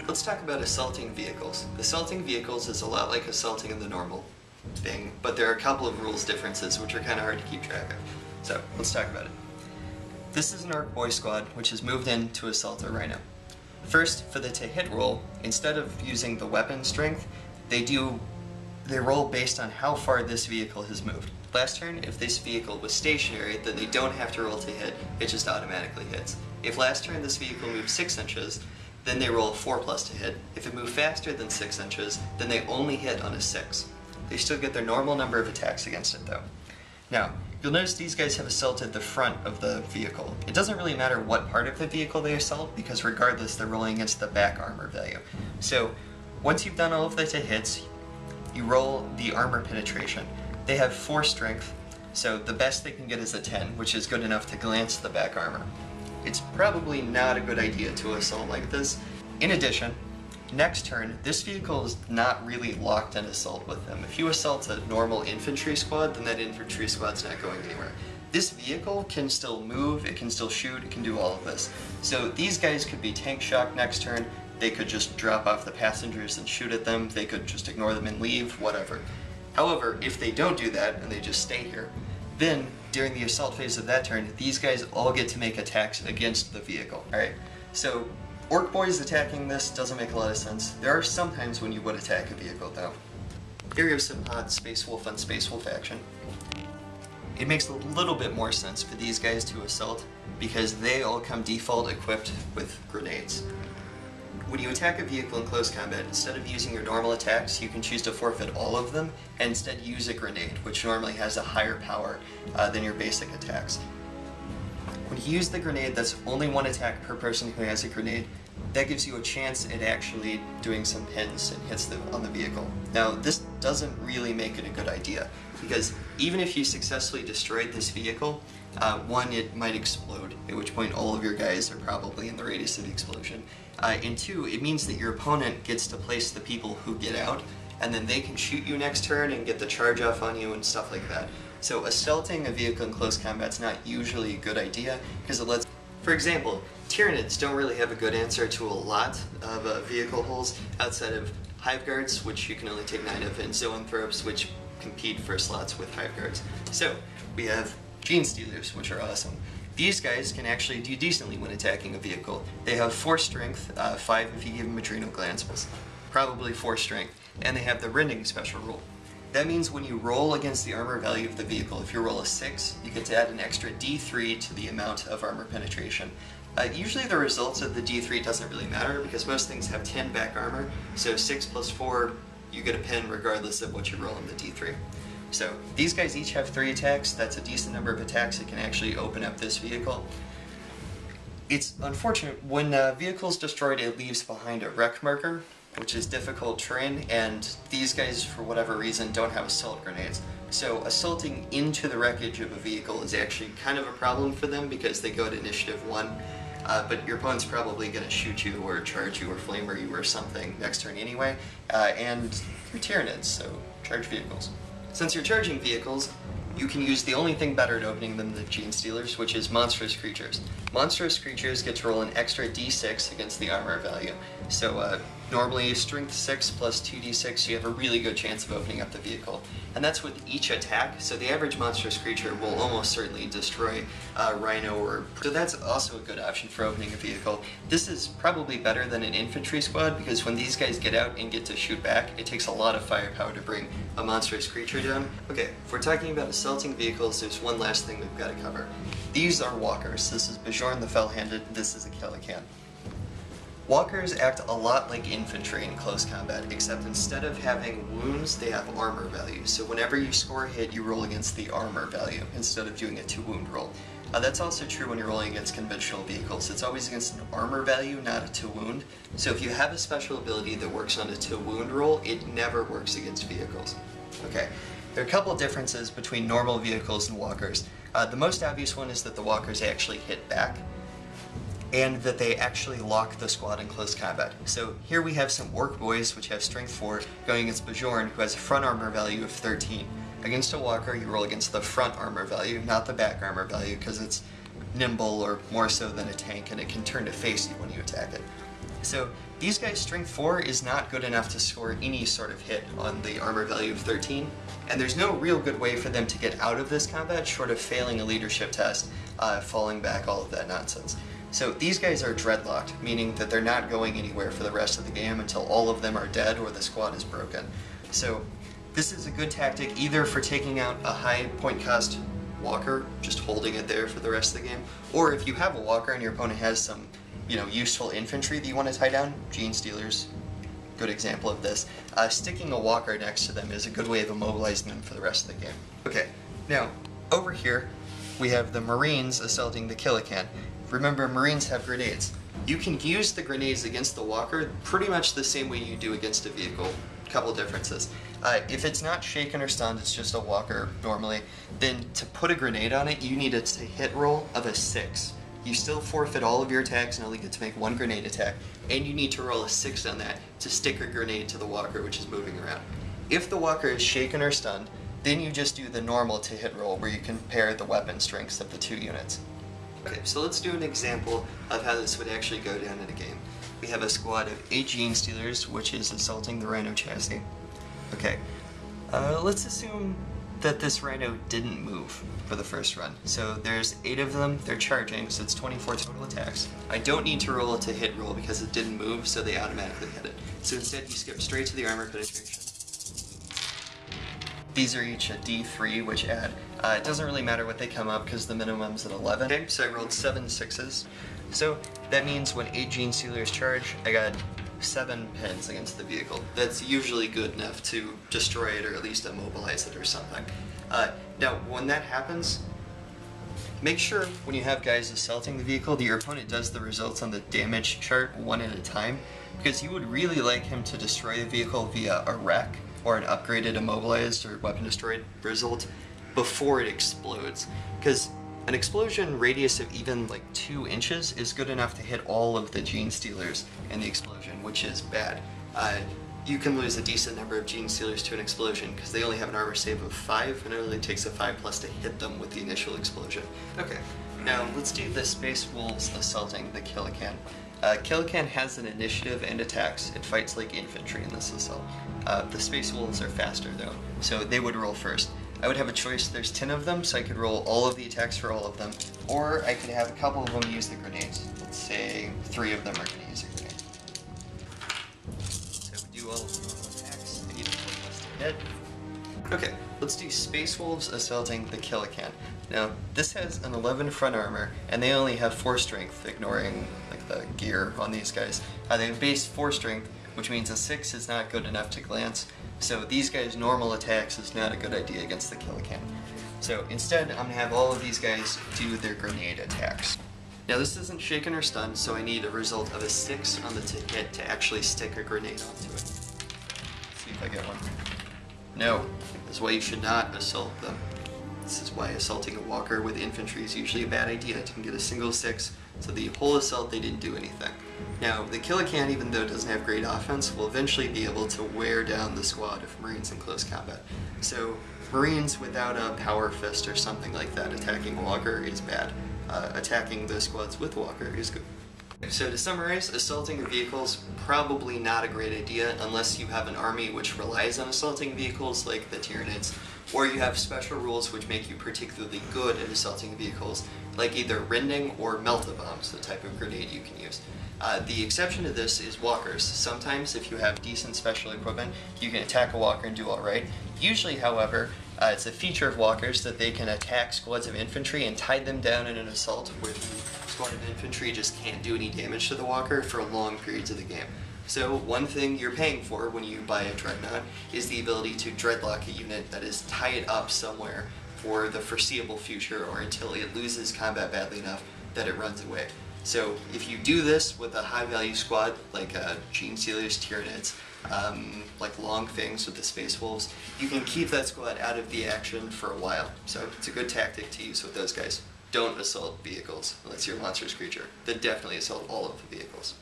Let's talk about assaulting vehicles. Assaulting vehicles is a lot like assaulting in the normal thing, but there are a couple of rules differences which are kind of hard to keep track of. So, let's talk about it. This is an Orc Boy squad which has moved in to assault a Rhino. First, for the to hit roll, instead of using the weapon strength, they roll based on how far this vehicle has moved. Last turn, if this vehicle was stationary, then they don't have to roll to hit, it just automatically hits. If last turn this vehicle moved 6 inches, then they roll a 4+ to hit. If it moved faster than 6 inches, then they only hit on a 6. They still get their normal number of attacks against it though. Now, you'll notice these guys have assaulted the front of the vehicle. It doesn't really matter what part of the vehicle they assault, because regardless they're rolling against the back armor value. So, once you've done all of the to hits, you roll the armor penetration. They have 4 strength, so the best they can get is a 10, which is good enough to glance the back armor. It's probably not a good idea to assault like this. In addition, next turn, this vehicle is not really locked in assault with them. If you assault a normal infantry squad, then that infantry squad's not going anywhere. This vehicle can still move, it can still shoot, it can do all of this. So these guys could be tank shocked next turn, they could just drop off the passengers and shoot at them, they could just ignore them and leave, whatever. However, if they don't do that and they just stay here, then during the assault phase of that turn, these guys all get to make attacks against the vehicle. Alright, so Orc Boys attacking this doesn't make a lot of sense. There are some times when you would attack a vehicle though. Here you have some hot Space Wolf on Space Wolf action. It makes a little bit more sense for these guys to assault because they all come default equipped with grenades. When you attack a vehicle in close combat, instead of using your normal attacks, you can choose to forfeit all of them and instead use a grenade, which normally has a higher power than your basic attacks. When you use the grenade, that's only 1 attack per person who has a grenade. That gives you a chance at actually doing some pins and hits on the vehicle. Now, this doesn't really make it a good idea, because even if you successfully destroyed this vehicle, 1, it might explode, at which point all of your guys are probably in the radius of the explosion. And 2, it means that your opponent gets to place the people who get out, and then they can shoot you next turn and get the charge off on you and stuff like that. So assaulting a vehicle in close combat is not usually a good idea, because it lets... For example, Tyranids don't really have a good answer to a lot of vehicle holes outside of Hive Guards, which you can only take 9 of, and Zoanthropes, which compete for slots with Hive Guards. So, we have Gene Stealers, which are awesome. These guys can actually do decently when attacking a vehicle. They have 4 strength, 5 if you give them Adrenal Glands, probably 4 strength, and they have the Rending special rule. That means when you roll against the armor value of the vehicle, if you roll a 6, you get to add an extra D3 to the amount of armor penetration. Usually the results of the D3 doesn't really matter because most things have 10 back armor, so 6 plus 4, you get a pin regardless of what you roll in the D3. So these guys each have 3 attacks. That's a decent number of attacks that can actually open up this vehicle. It's unfortunate, when a vehicle is destroyed, it leaves behind a wreck marker, which is difficult terrain, and these guys, for whatever reason, don't have assault grenades. So assaulting into the wreckage of a vehicle is actually kind of a problem for them because they go to initiative 1, but your opponent's probably going to shoot you or charge you or flamer you or something next turn anyway, and you're Tyranids, so charge vehicles. Since you're charging vehicles, you can use the only thing better at opening them than Gene Stealers, which is Monstrous Creatures. Monstrous Creatures get to roll an extra D6 against the armor value. So normally Strength 6 plus 2d6, you have a really good chance of opening up the vehicle. And that's with each attack, so the average Monstrous Creature will almost certainly destroy a Rhino or... So that's also a good option for opening a vehicle. This is probably better than an infantry squad, because when these guys get out and get to shoot back, it takes a lot of firepower to bring a Monstrous Creature down. Okay, if we're talking about assaulting vehicles, there's one last thing we've got to cover. These are walkers. This is Bjorn the Fell-Handed, this is a Calican. Walkers act a lot like infantry in close combat, except instead of having wounds, they have armor value. So whenever you score a hit, you roll against the armor value, instead of doing a 2-wound roll. That's also true when you're rolling against conventional vehicles. It's always against an armor value, not a 2-wound. So if you have a special ability that works on a 2-wound roll, it never works against vehicles. Okay, there are a couple of differences between normal vehicles and walkers. The most obvious one is that the walkers actually hit back, and that they actually lock the squad in close combat. So here we have some Orc Boys, which have Strength 4, going against Bjorn, who has a front armor value of 13. Against a Walker, you roll against the front armor value, not the back armor value, because it's nimble or more so than a tank, and it can turn to face you when you attack it. So these guys' strength 4 is not good enough to score any sort of hit on the armor value of 13, and there's no real good way for them to get out of this combat short of failing a leadership test, falling back, all of that nonsense. So these guys are dreadlocked, meaning that they're not going anywhere for the rest of the game until all of them are dead or the squad is broken. So this is a good tactic either for taking out a high point cost walker, just holding it there for the rest of the game, or if you have a walker and your opponent has some, useful infantry that you want to tie down, Genestealers, good example of this, sticking a walker next to them is a good way of immobilizing them for the rest of the game. Okay, now, over here, we have the Marines assaulting the Killican. Remember, Marines have grenades. You can use the grenades against the walker pretty much the same way you do against a vehicle. Couple differences. If it's not shaken or stunned, it's just a walker normally, then to put a grenade on it, you need a hit roll of a 6. You still forfeit all of your attacks and only get to make one grenade attack, and you need to roll a 6 on that to stick a grenade to the walker which is moving around. If the walker is shaken or stunned, then you just do the normal to hit roll where you compare the weapon strengths of the two units. Okay, so let's do an example of how this would actually go down in a game. We have a squad of 8 Genestealers, which is assaulting the Rhino chassis. Okay, let's assume that this Rhino didn't move for the first run. So there's 8 of them, they're charging, so it's 24 total attacks. I don't need to roll it to hit roll because it didn't move, so they automatically hit it. So instead you skip straight to the armor penetration. These are each a D3, which add. It doesn't really matter what they come up because the minimum's at 11. Okay, so I rolled 7 6s. So that means when 8 Genestealers charge, I got 7 pins against the vehicle. That's usually good enough to destroy it or at least immobilize it or something. Now, when that happens, make sure when you have guys assaulting the vehicle that your opponent does the results on the damage chart one at a time, because you would really like him to destroy the vehicle via a wreck or an upgraded immobilized or weapon destroyed result before it explodes. Because an explosion radius of even like 2 inches is good enough to hit all of the Genestealers in the explosion, which is bad. You can lose a decent number of Genestealers to an explosion because they only have an armor save of 5, and it only takes a 5+ to hit them with the initial explosion. Okay, now let's do the Space Wolves assaulting the Killican. Killican has an initiative and attacks. It fights like infantry in this assault. The Space Wolves are faster though, so they would roll first. I would have a choice, there's 10 of them, so I could roll all of the attacks for all of them, or I could have a couple of them use the grenades. Let's say 3 of them are going to use a grenade. So we do all of the normal attacks. I need a 4+ to hit. Okay, let's do Space Wolves assaulting the Killican. Now, this has an 11 front armor, and they only have 4 strength, ignoring like the gear on these guys. They have base 4 strength, which means a 6 is not good enough to glance. So these guys' normal attacks is not a good idea against the Killican. So instead, I'm going to have all of these guys do their grenade attacks. Now this isn't shaken or stunned, so I need a result of a 6 on the to hit to actually stick a grenade onto it. Let's see if I get one. No. This is why you should not assault them. This is why assaulting a walker with infantry is usually a bad idea. You can get a single 6, so the whole assault they didn't do anything. Now, the Killican, even though it doesn't have great offense, will eventually be able to wear down the squad of Marines in close combat. So, Marines without a Power Fist or something like that attacking Walker is bad. Attacking the squads with Walker is good. So to summarize, assaulting your vehicles, probably not a great idea unless you have an army which relies on assaulting vehicles like the Tyranids, or you have special rules which make you particularly good at assaulting vehicles, like either Rending or Melt-A-Bombs, the type of grenade you can use. The exception to this is walkers. Sometimes, if you have decent special equipment, you can attack a walker and do alright. Usually, however, it's a feature of walkers that they can attack squads of infantry and tie them down in an assault where the squad of infantry just can't do any damage to the walker for long periods of the game. So one thing you're paying for when you buy a Dreadnought is the ability to dreadlock a unit that is tied up somewhere for the foreseeable future or until it loses combat badly enough that it runs away. So if you do this with a high value squad like Genestealers, Tyranids, like Long Fangs with the Space Wolves, you can keep that squad out of the action for a while. So it's a good tactic to use with those guys. Don't assault vehicles unless you're a monstrous creature. Then definitely assault all of the vehicles.